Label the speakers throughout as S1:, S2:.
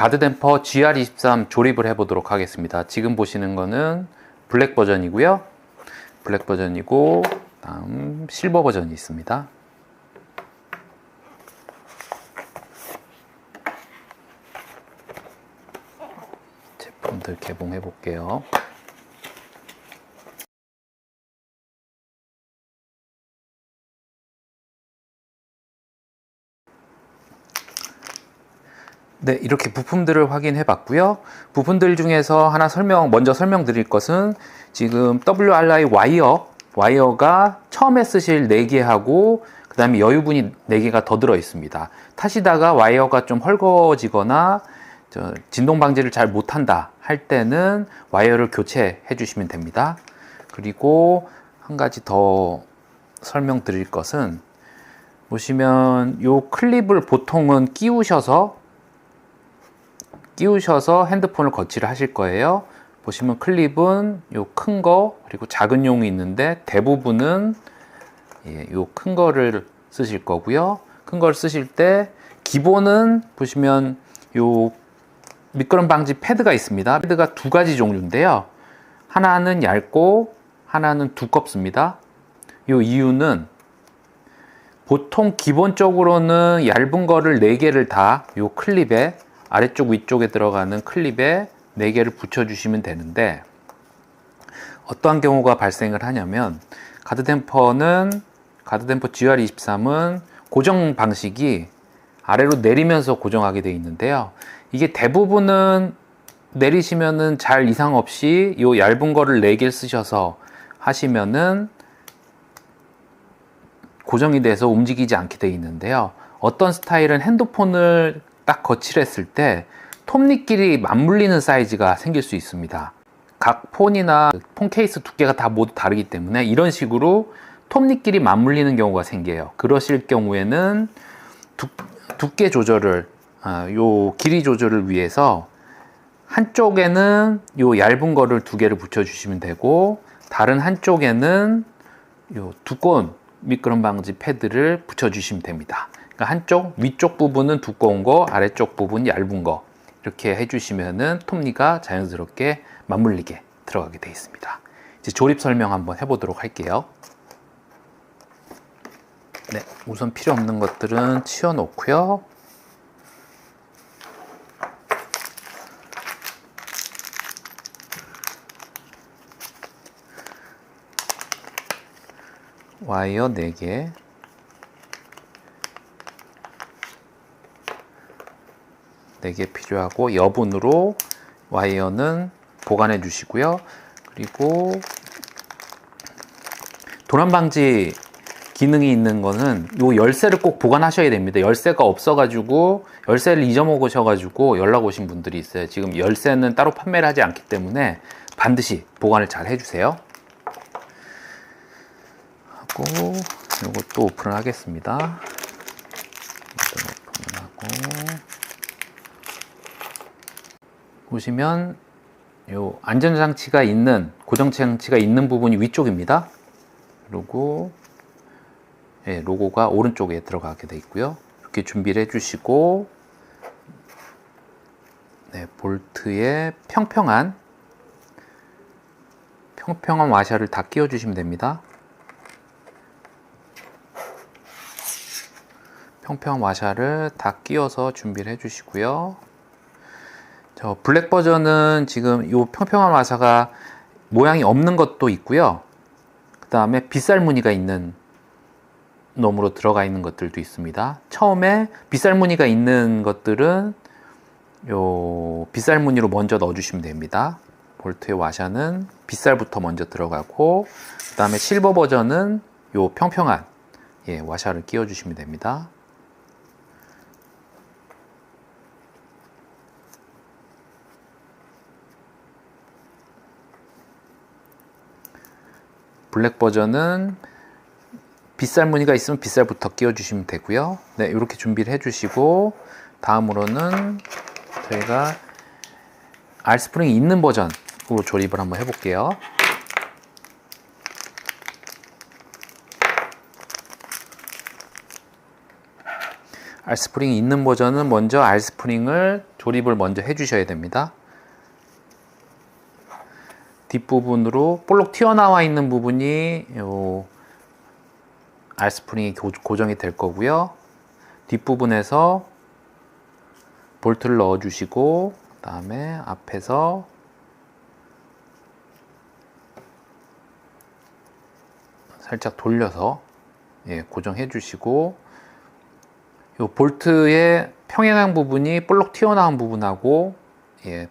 S1: 가드 댐퍼 GR23 조립을 해 보도록 하겠습니다. 지금 보시는 거는 블랙 버전이고요. 블랙 버전이고 다음 실버 버전이 있습니다. 제품들 개봉해 볼게요. 네, 이렇게 부품들을 확인해 봤고요. 부품들 중에서 하나 먼저 설명드릴 것은 지금 WRI 와이어가 처음에 쓰실 4개하고 그 다음에 여유분이 4개가 더 들어 있습니다. 타시다가 와이어가 좀 헐거워지거나 진동 방지를 잘 못한다 할 때는 와이어를 교체해 주시면 됩니다. 그리고 한 가지 더 설명드릴 것은 보시면 이 클립을 보통은 끼우셔서 핸드폰을 거치를 하실 거예요. 보시면 클립은 요 큰 거 그리고 작은 용이 있는데 대부분은 요 큰 거를 쓰실 거고요. 큰 걸 쓰실 때 기본은 보시면 요 미끄럼 방지 패드가 있습니다. 패드가 두 가지 종류인데요. 하나는 얇고 하나는 두껍습니다. 요 이유는 보통 기본적으로는 얇은 거를 4개를 다 요 클립에 아래쪽 위쪽에 들어가는 클립에 4개를 붙여주시면 되는데 어떠한 경우가 발생을 하냐면 가드 댐퍼 GR23은 고정 방식이 아래로 내리면서 고정하게 되어 있는데요. 이게 대부분은 내리시면은 잘 이상 없이 요 얇은 거를 4개를 쓰셔서 하시면은 고정이 돼서 움직이지 않게 되어 있는데요. 어떤 스타일은 핸드폰을 딱 거치를 했을 때 톱니끼리 맞물리는 사이즈가 생길 수 있습니다. 각 폰이나 폰 케이스 두께가 다 모두 다르기 때문에 이런 식으로 톱니끼리 맞물리는 경우가 생겨요. 그러실 경우에는 두께 조절을 요 길이 조절을 위해서 한쪽에는 요 얇은 거를 2개를 붙여 주시면 되고 다른 한쪽에는 요 두꺼운 미끄럼 방지 패드를 붙여 주시면 됩니다. 그러니까 위쪽 부분은 두꺼운 거, 아래쪽 부분 얇은 거 이렇게 해주시면은 톱니가 자연스럽게 맞물리게 들어가게 되어 있습니다. 이제 조립 설명 한번 해보도록 할게요. 네, 우선 필요 없는 것들은 치워놓고요. 와이어 4개, 4개 필요하고 여분으로 와이어는 보관해 주시고요. 그리고 도난 방지 기능이 있는 거는 요 열쇠를 꼭 보관하셔야 됩니다. 열쇠가 없어가지고 열쇠를 잊어먹으셔가지고 연락 오신 분들이 있어요. 지금 열쇠는 따로 판매를 하지 않기 때문에 반드시 보관을 잘 해주세요. 하고 이것도 오픈을 하겠습니다. 오픈을 하고 보시면 요 안전장치가 있는 고정장치가 있는 부분이 위쪽입니다. 그리고 로고가 오른쪽에 들어가게 되어 있고요. 이렇게 준비를 해주시고 볼트에 평평한 와셔를 다 끼워 주시면 됩니다. 평평한 와셔를 다 끼워서 준비를 해주시고요. 블랙 버전은 지금 이 평평한 와사가 모양이 없는 것도 있고요. 그 다음에 빗살 무늬가 있는 놈으로 들어가 있는 것들도 있습니다. 처음에 빗살 무늬가 있는 것들은 요 빗살 무늬로 먼저 넣어주시면 됩니다. 볼트의 와샤는 빗살부터 먼저 들어가고 그 다음에 실버 버전은 요 평평한 와샤를 끼워주시면 됩니다. 블랙 버전은 빗살 무늬가 있으면 빗살부터 끼워주시면 되고요. 네, 이렇게 준비를 해주시고 다음으로는 저희가 R스프링이 있는 버전으로 조립을 한번 해볼게요. R스프링이 있는 버전은 먼저 R스프링을 조립을 먼저 해주셔야 됩니다. 뒷부분으로 볼록 튀어나와 있는 부분이 요 R스프링이 고정이 될 거고요. 뒷부분에서 볼트를 넣어 주시고, 그 다음에 앞에서 살짝 돌려서 고정해 주시고, 요 볼트의 평행한 부분이 볼록 튀어나온 부분하고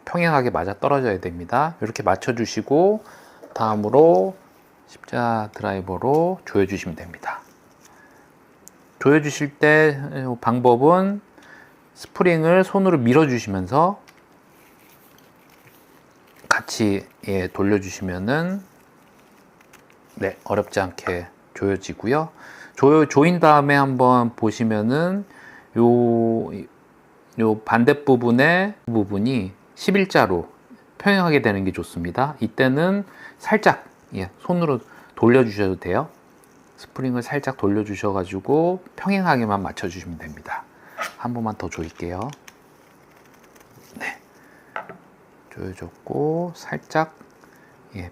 S1: 평행하게 맞아 떨어져야 됩니다. 이렇게 맞춰 주시고, 다음으로 십자 드라이버로 조여 주시면 됩니다. 조여 주실 때 방법은 스프링을 손으로 밀어 주시면서 같이 돌려 주시면은 어렵지 않게 조여지고요. 조인 다음에 한번 보시면은 요 반대 부분의 부분이 11자로 평행하게 되는 게 좋습니다. 이때는 살짝 손으로 돌려 주셔도 돼요. 스프링을 살짝 돌려 주셔 가지고 평행하게만 맞춰 주시면 됩니다. 한 번만 더 조일게요. 조여줬고 살짝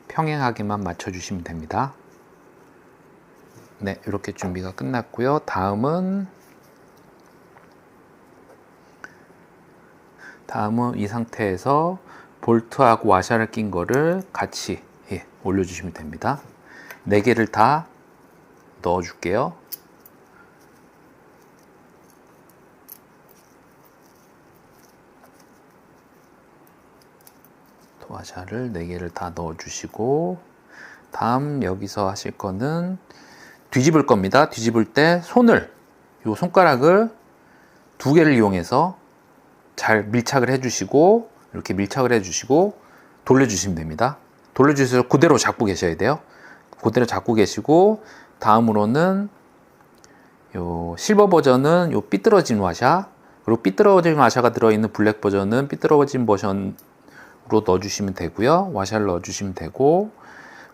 S1: 평행하게만 맞춰 주시면 됩니다. 이렇게 준비가 끝났고요. 다음은 이 상태에서 볼트하고 와샤를 낀 거를 같이 올려주시면 됩니다. 4개를 다 넣어 줄게요. 와샤를 4개를 다 넣어 주시고, 다음 여기서 하실 거는 뒤집을 겁니다. 뒤집을 때 요 손가락을 2개를 이용해서 잘 밀착을 해주시고, 이렇게 밀착을 해주시고 돌려주시면 됩니다. 돌려주셔서 그대로 잡고 계셔야 돼요. 그대로 잡고 계시고, 다음으로는 요 실버 버전은 요 삐뚤어진 와샤, 그리고 삐뚤어진 와샤가 들어있는 블랙 버전은 삐뚤어진 버전으로 넣어주시면 되고요. 와샤를 넣어주시면 되고,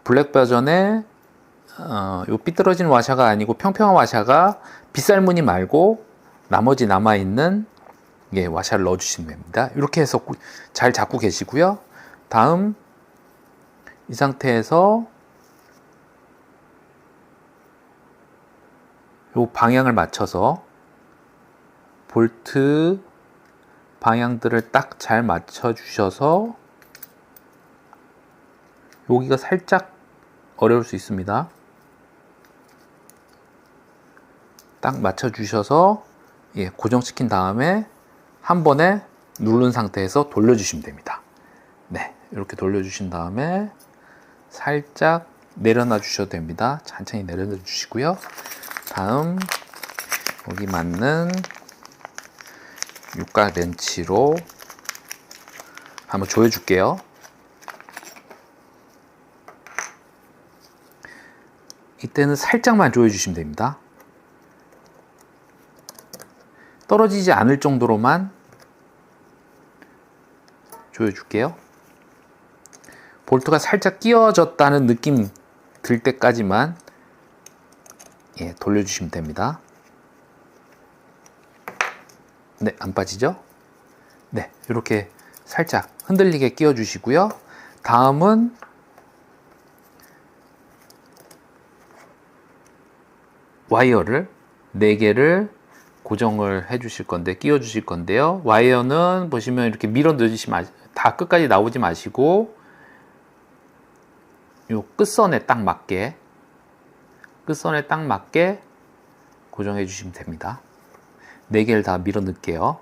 S1: 블랙 버전에 요 삐뚤어진 와샤가 아니고 평평한 와샤가 빗살무늬 말고 나머지 남아있는 와샤를 넣어주시면 됩니다. 이렇게 해서 잘 잡고 계시고요. 다음 이 상태에서 요 방향을 맞춰서 볼트 방향들을 딱 잘 맞춰 주셔서, 여기가 살짝 어려울 수 있습니다. 딱 맞춰 주셔서 고정시킨 다음에 한 번에 누른 상태에서 돌려주시면 됩니다. 이렇게 돌려주신 다음에 살짝 내려놔 주셔도 됩니다. 천천히 내려놔 주시고요. 다음 여기 맞는 육각 렌치로 한번 조여 줄게요. 이때는 살짝만 조여 주시면 됩니다. 떨어지지 않을 정도로만 조여 줄게요. 볼트가 살짝 끼워졌다는 느낌 들 때까지만 돌려주시면 됩니다. 안 빠지죠? 이렇게 살짝 흔들리게 끼워 주시고요. 다음은 와이어를 4개를 고정을 해 주실 건데, 끼워 주실 건데요. 와이어는 보시면 이렇게 밀어 넣으시지 다 끝까지 나오지 마시고, 요 끝선에 딱 맞게 고정해 주시면 됩니다. 4개를 다 밀어 넣을게요.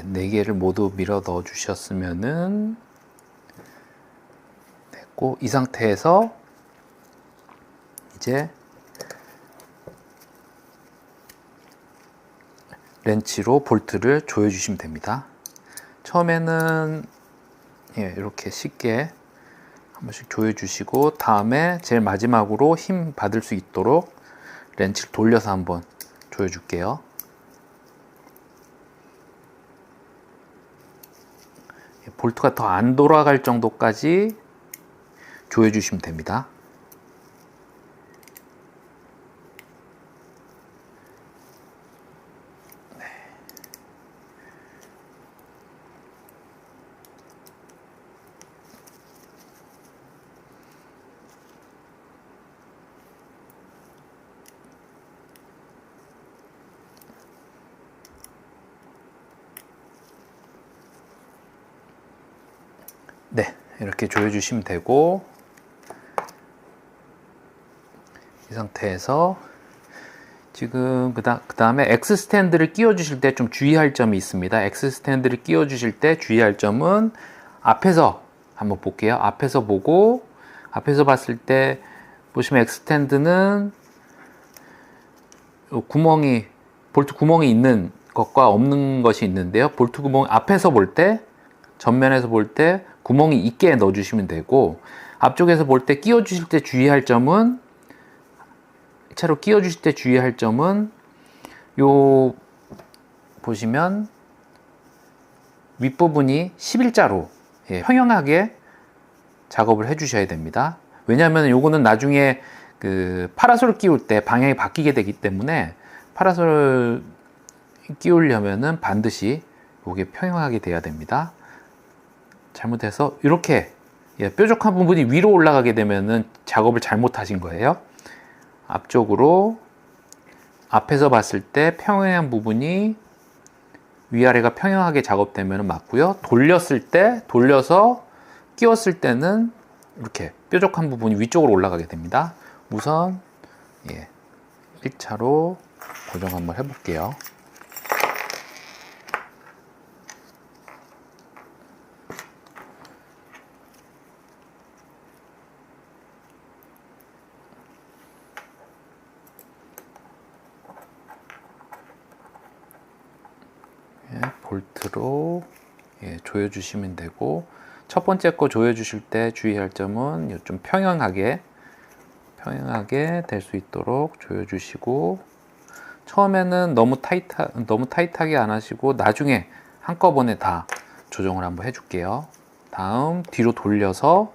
S1: 네 개를 모두 밀어 넣어 주셨으면은 됐고, 이 상태에서 이제 렌치로 볼트를 조여 주시면 됩니다. 처음에는 이렇게 쉽게 한 번씩 조여 주시고, 다음에 제일 마지막으로 힘 받을 수 있도록 렌치를 돌려서 한번 조여 줄게요. 볼트가 더 안 돌아갈 정도까지 조여 주시면 됩니다. 네, 이렇게 조여주시면 되고, 이 상태에서 지금 그 다음에 X 스탠드를 끼워 주실 때 좀 주의할 점이 있습니다. X 스탠드를 끼워 주실 때 주의할 점은 앞에서 한번 볼게요. 앞에서 보고, 앞에서 봤을 때 보시면 X 스탠드는 구멍이, 볼트 구멍이 있는 것과 없는 것이 있는데요. 볼트 구멍 앞에서 볼 때, 전면에서 볼 때 구멍이 있게 넣어 주시면 되고, 앞쪽에서 볼 때 끼워 주실 때 주의할 점은, 차로 끼워 주실 때 주의할 점은 요 보시면 윗부분이 11자로 평형하게 작업을 해 주셔야 됩니다. 왜냐하면 요거는 나중에 그 파라솔을 끼울 때 방향이 바뀌게 되기 때문에, 파라솔을 끼우려면은 반드시 요게 평형하게 돼야 됩니다. 잘못해서 이렇게 뾰족한 부분이 위로 올라가게 되면은 작업을 잘못하신 거예요. 앞쪽으로, 앞에서 봤을 때 평행한 부분이 위아래가 평행하게 작업되면 맞고요. 돌려서 끼웠을 때는 이렇게 뾰족한 부분이 위쪽으로 올라가게 됩니다. 우선 1차로 고정 한번 해볼게요. 볼트로 조여 주시면 되고, 첫 번째 거 조여 주실 때 주의할 점은 좀 평행하게 될 수 있도록 조여 주시고, 처음에는 너무 타이트하게 안 하시고 나중에 한꺼번에 다 조정을 한번 해줄게요. 다음 뒤로 돌려서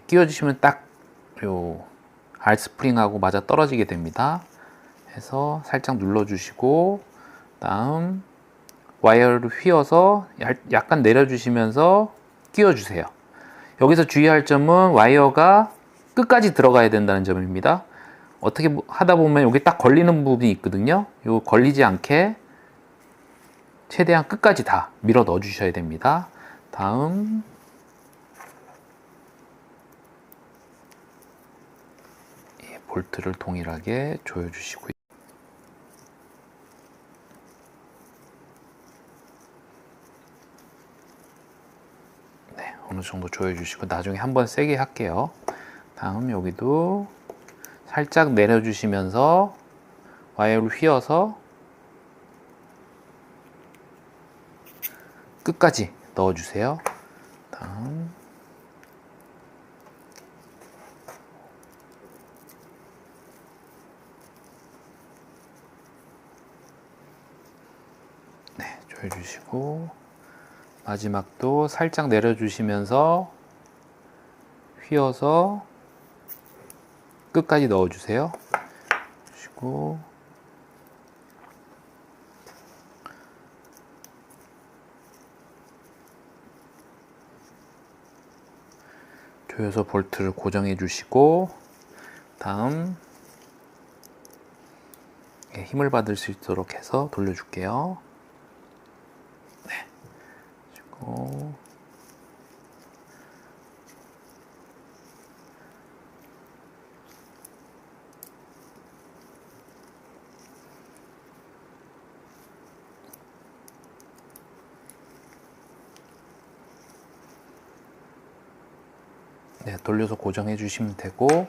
S1: 끼워 주시면 딱 요 알스프링하고 맞아 떨어지게 됩니다. 해서 살짝 눌러주시고, 다음 와이어를 휘어서 약간 내려주시면서 끼워주세요. 여기서 주의할 점은 와이어가 끝까지 들어가야 된다는 점입니다. 어떻게 하다 보면 여기 딱 걸리는 부분이 있거든요. 요 걸리지 않게 최대한 끝까지 다 밀어 넣어 주셔야 됩니다. 다음 볼트를 동일하게 조여 주시고요. 네, 어느 정도 조여 주시고 나중에 한번 세게 할게요. 다음 여기도 살짝 내려 주시면서 와이어를 휘어서 끝까지 넣어 주세요. 다음 조여주시고, 마지막도 살짝 내려주시면서 휘어서 끝까지 넣어주세요. 그리고 조여서 볼트를 고정해 주시고, 다음 힘을 받을 수 있도록 해서 돌려줄게요. 네, 돌려서 고정해 주시면 되고,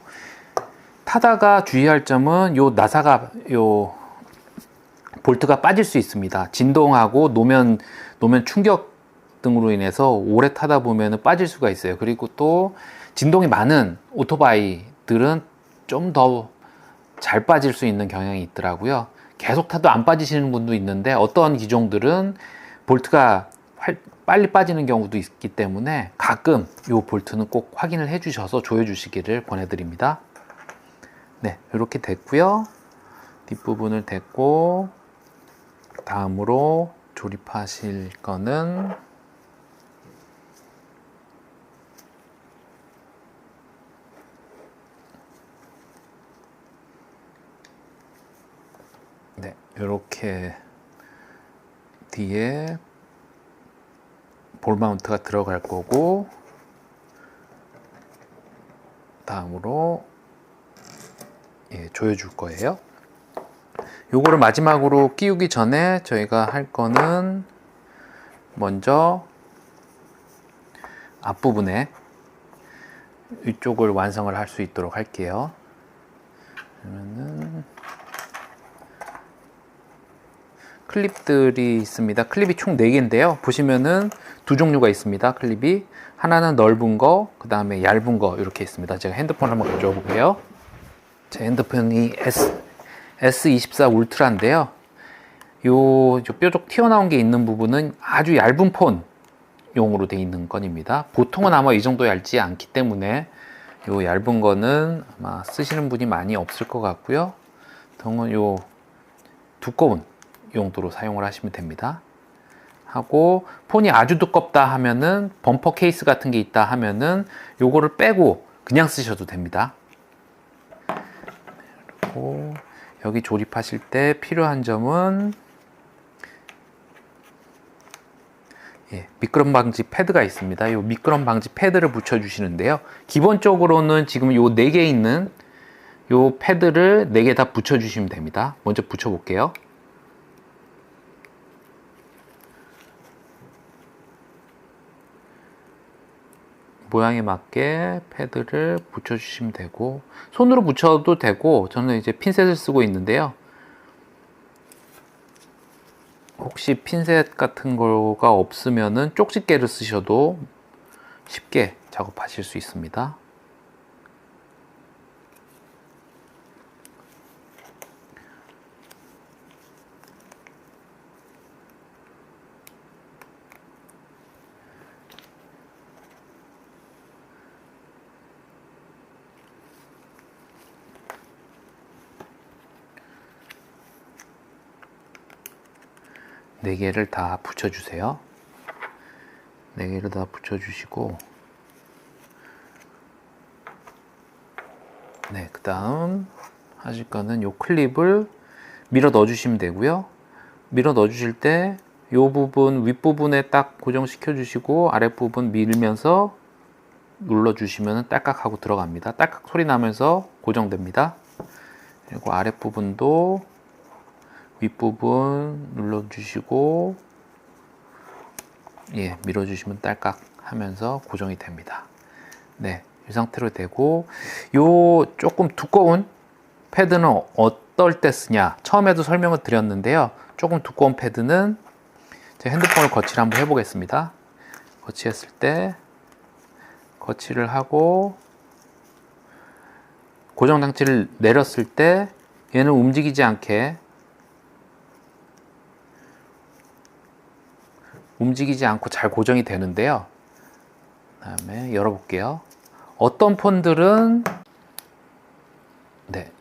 S1: 타다가 주의할 점은 요 나사가 요 볼트가 빠질 수 있습니다. 진동하고 노면 충격 등으로 인해서 오래 타다 보면 빠질 수가 있어요. 그리고 또 진동이 많은 오토바이들은 좀 더 잘 빠질 수 있는 경향이 있더라고요. 계속 타도 안 빠지시는 분도 있는데, 어떤 기종들은 볼트가 빨리 빠지는 경우도 있기 때문에 가끔 이 볼트는 꼭 확인을 해 주셔서 조여 주시기를 권해드립니다. 네, 이렇게 됐고요. 뒷부분을 댔고, 다음으로 조립하실 거는 네, 이렇게 뒤에 볼 마운트가 들어갈 거고, 다음으로 조여 줄 거예요. 요거를 마지막으로 끼우기 전에 저희가 할 거는 먼저 앞부분에 이쪽을 완성을 할 수 있도록 할게요. 그러면은 클립들이 있습니다. 클립이 총 4개인데요. 보시면은 두 종류가 있습니다. 클립이 하나는 넓은 거, 그 다음에 얇은 거 이렇게 있습니다. 제가 핸드폰 한번 가져와 볼게요. 제 핸드폰이 S24 울트라인데요. 요 뾰족 튀어나온 게 있는 부분은 아주 얇은 폰용으로 되어 있는 건입니다. 보통은 아마 이 정도 얇지 않기 때문에 요 얇은 거는 아마 쓰시는 분이 많이 없을 것 같고요. 보통은 요 두꺼운 용도로 사용을 하시면 됩니다. 하고 폰이 아주 두껍다 하면은 범퍼 케이스 같은 게 있다 하면은 요거를 빼고 그냥 쓰셔도 됩니다. 그리고 여기 조립하실 때 필요한 점은 미끄럼 방지 패드가 있습니다. 이 미끄럼 방지 패드를 붙여 주시는데요. 기본적으로는 지금 요 4개 있는 요 패드를 4개 다 붙여 주시면 됩니다. 먼저 붙여 볼게요. 모양에 맞게 패드를 붙여주시면 되고, 손으로 붙여도 되고, 저는 이제 핀셋을 쓰고 있는데요. 혹시 핀셋 같은 거가 없으면은 쪽집게를 쓰셔도 쉽게 작업하실 수 있습니다. 네 개를 다 붙여주세요. 4개를 다 붙여주시고, 네, 그 다음 하실 거는 요 클립을 밀어 넣어 주시면 되고요. 밀어 넣어 주실 때 요 부분 윗부분에 딱 고정시켜 주시고 아랫부분 밀면서 눌러 주시면 딸깍하고 들어갑니다. 딸깍 소리 나면서 고정됩니다. 그리고 아랫부분도 윗부분 눌러주시고 밀어주시면 딸깍 하면서 고정이 됩니다. 네, 이 상태로 되고, 요 조금 두꺼운 패드는 어떨 때 쓰냐, 처음에도 설명을 드렸는데요. 조금 두꺼운 패드는 제 핸드폰을 거치를 한번 해보겠습니다. 거치했을 때 거치를 하고 고정 장치를 내렸을 때 얘는 움직이지 않고 잘 고정이 되는데요. 그 다음에 열어볼게요. 어떤 폰들은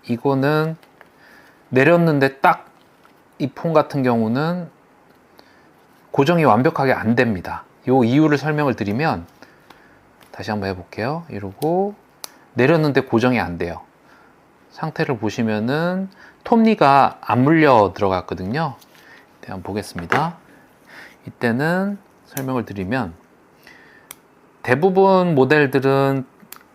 S1: 이거는 내렸는데 딱 이 폰 같은 경우는 고정이 완벽하게 안 됩니다. 이 이유를 설명을 드리면, 다시 한번 해볼게요. 이러고 내렸는데 고정이 안 돼요. 상태를 보시면은 톱니가 안 물려 들어갔거든요. 한번 보겠습니다. 이때는 설명을 드리면, 대부분 모델들은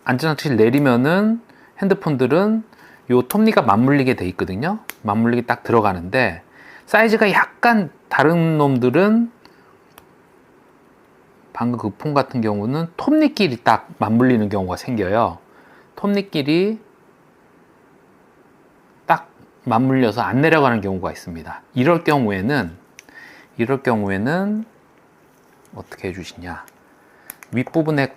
S1: 안전장치를 내리면은 핸드폰들은 요 톱니가 맞물리게 돼 있거든요. 맞물리게 딱 들어가는데, 사이즈가 약간 다른 놈들은, 방금 그 폰 같은 경우는 톱니끼리 딱 맞물리는 경우가 생겨요. 톱니끼리 딱 맞물려서 안 내려가는 경우가 있습니다. 이럴 경우에는 어떻게 해주시냐, 윗부분의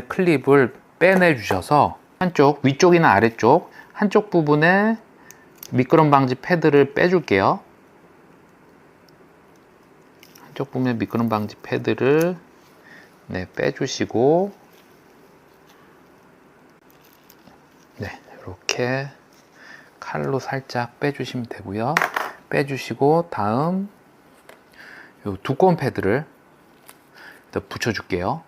S1: 클립을 빼내 주셔서 위쪽이나 아래쪽 한쪽 부분에 미끄럼 방지 패드를 빼줄게요. 한쪽 부분의 미끄럼 방지 패드를 빼주시고, 이렇게 칼로 살짝 빼주시면 되고요. 빼주시고 다음 요 두꺼운 패드를 붙여줄게요.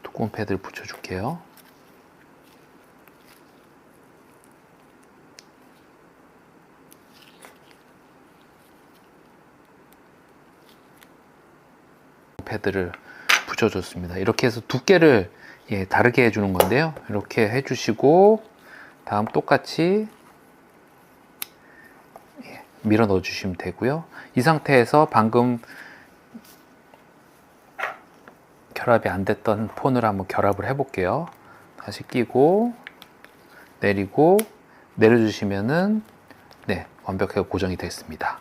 S1: 두꺼운 패드를 붙여줄게요. 패드를 붙여줬습니다. 이렇게 해서 두께를 다르게 해주는 건데요. 이렇게 해주시고 다음 똑같이 밀어 넣어 주시면 되고요. 이 상태에서 방금 결합이 안 됐던 폰을 한번 결합을 해 볼게요. 다시 끼고 내리고 내려주시면은 완벽하게 고정이 됐습니다.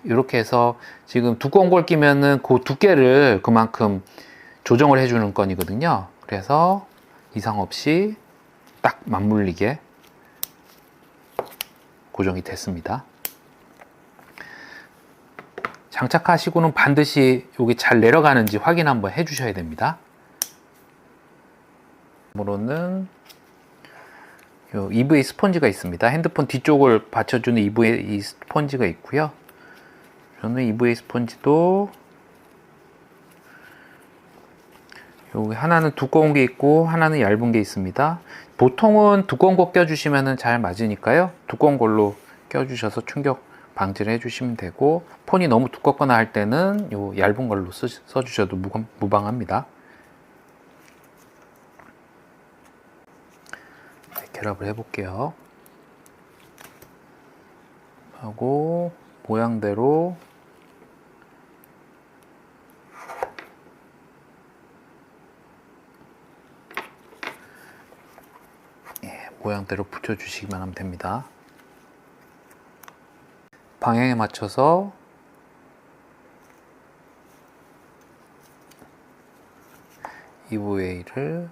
S1: 이렇게 해서 지금 두꺼운 걸 끼면은 그 두께를 그만큼 조정을 해주는 건이거든요. 그래서 이상 없이 딱 맞물리게 고정이 됐습니다. 장착하시고는 반드시 여기 잘 내려가는지 확인 한번 해주셔야 됩니다. 다음으로는 요 EVA 스펀지가 있습니다. 핸드폰 뒤쪽을 받쳐주는 EVA 스펀지가 있고요. 저는 EVA 스펀지도 여기 하나는 두꺼운 게 있고 하나는 얇은 게 있습니다. 보통은 두꺼운 거 껴주시면 잘 맞으니까요. 두꺼운 걸로 껴주셔서 충격 방지를 해주시면 되고, 폰이 너무 두껍거나 할 때는 요 얇은 걸로 써주셔도 무방합니다. 결합을 해볼게요. 하고 모양대로 모양대로 붙여주시기만 하면 됩니다. 방향에 맞춰서 EVA를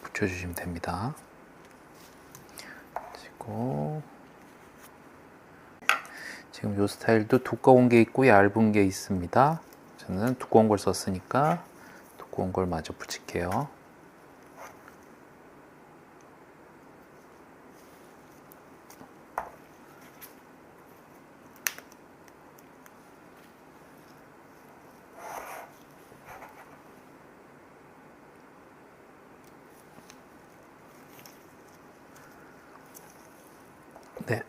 S1: 붙여주시면 됩니다. 그리고 지금 이 스타일도 두꺼운 게 있고 얇은 게 있습니다. 저는 두꺼운 걸 썼으니까 두꺼운 걸 마저 붙일게요.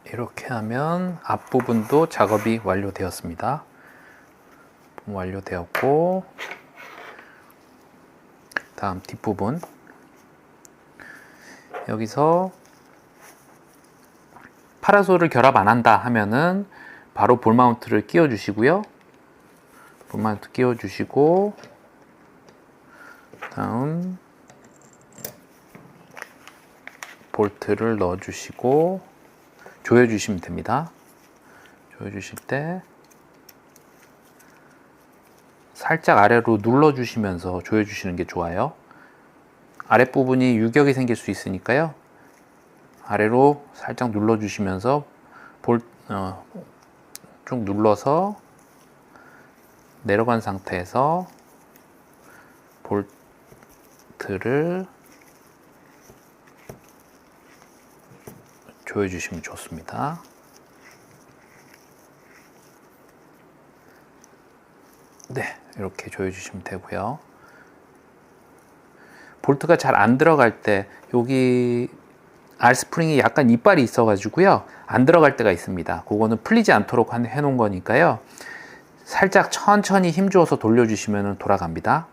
S1: 이렇게 하면 앞부분도 작업이 완료되었습니다. 완료되었고, 다음 뒷부분, 여기서 파라솔을 결합 안 한다 하면은 바로 볼 마운트를 끼워 주시고요. 볼 마운트 끼워 주시고, 다음 볼트를 넣어 주시고 조여 주시면 됩니다. 조여 주실 때 살짝 아래로 눌러 주시면서 조여 주시는 게 좋아요. 아랫부분이 유격이 생길 수 있으니까요. 아래로 살짝 눌러 주시면서 쭉 눌러서 내려간 상태에서 볼트를 조여주시면 좋습니다. 이렇게 조여주시면 되고요. 볼트가 잘 안 들어갈 때 여기 R스프링이 약간 이빨이 있어 가지고요 안 들어갈 때가 있습니다. 그거는 풀리지 않도록 해 놓은 거니까요, 살짝 천천히 힘 주어서 돌려주시면 돌아갑니다.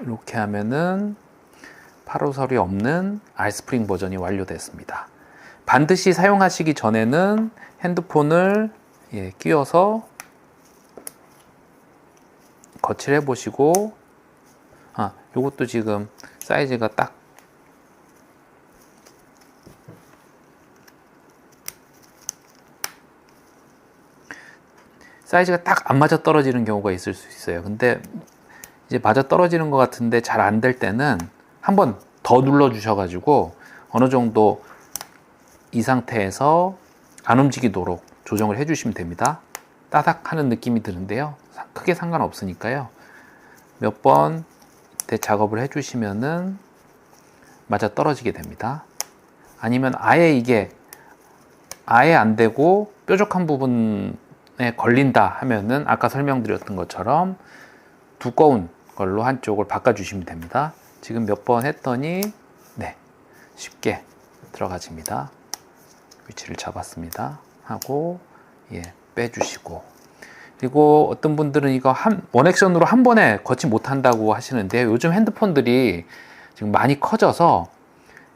S1: 이렇게 하면은 파라솔이 없는 R스프링 버전이 완료됐습니다. 반드시 사용하시기 전에는 핸드폰을 끼워서 거치를 해 보시고, 요것도 지금 사이즈가 딱 안 맞아 떨어지는 경우가 있을 수 있어요. 근데 이제 맞아 떨어지는 것 같은데 잘 안 될 때는 한번 더 눌러 주셔가지고 어느 정도 이 상태에서 안 움직이도록 조정을 해 주시면 됩니다. 따닥 하는 느낌이 드는데요, 크게 상관없으니까요. 몇 번 작업을 해 주시면은 맞아 떨어지게 됩니다. 아니면 아예 이게 아예 안 되고 뾰족한 부분에 걸린다 하면은 아까 설명드렸던 것처럼 두꺼운 걸로 한쪽을 바꿔 주시면 됩니다. 지금 몇 번 했더니 네, 쉽게 들어가집니다. 위치를 잡았습니다 하고 빼주시고, 그리고 어떤 분들은 이거 원액션으로 한 번에 거치 못한다고 하시는데, 요즘 핸드폰들이 지금 많이 커져서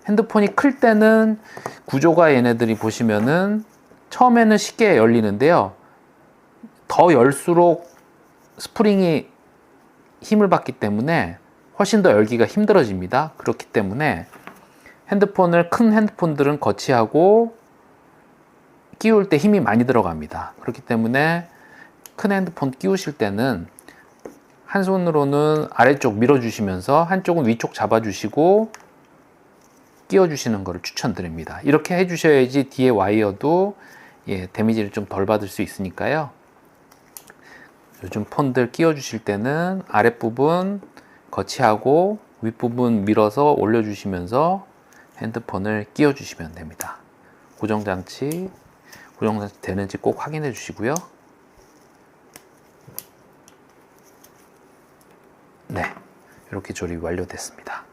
S1: 핸드폰이 클 때는 구조가 얘네들이 보시면은 처음에는 쉽게 열리는데요, 더 열수록 스프링이 힘을 받기 때문에 훨씬 더 열기가 힘들어집니다. 그렇기 때문에 큰 핸드폰들은 거치하고 끼울 때 힘이 많이 들어갑니다. 그렇기 때문에 큰 핸드폰 끼우실 때는 한 손으로는 아래쪽 밀어주시면서 한쪽은 위쪽 잡아주시고 끼워주시는 것을 추천드립니다. 이렇게 해주셔야지 뒤에 와이어도 데미지를 좀 덜 받을 수 있으니까요. 요즘 폰들 끼워주실 때는 아랫부분 거치하고 윗부분 밀어서 올려주시면서 핸드폰을 끼워주시면 됩니다. 고정장치 되는지 꼭 확인해 주시고요. 네, 이렇게 조립 완료됐습니다.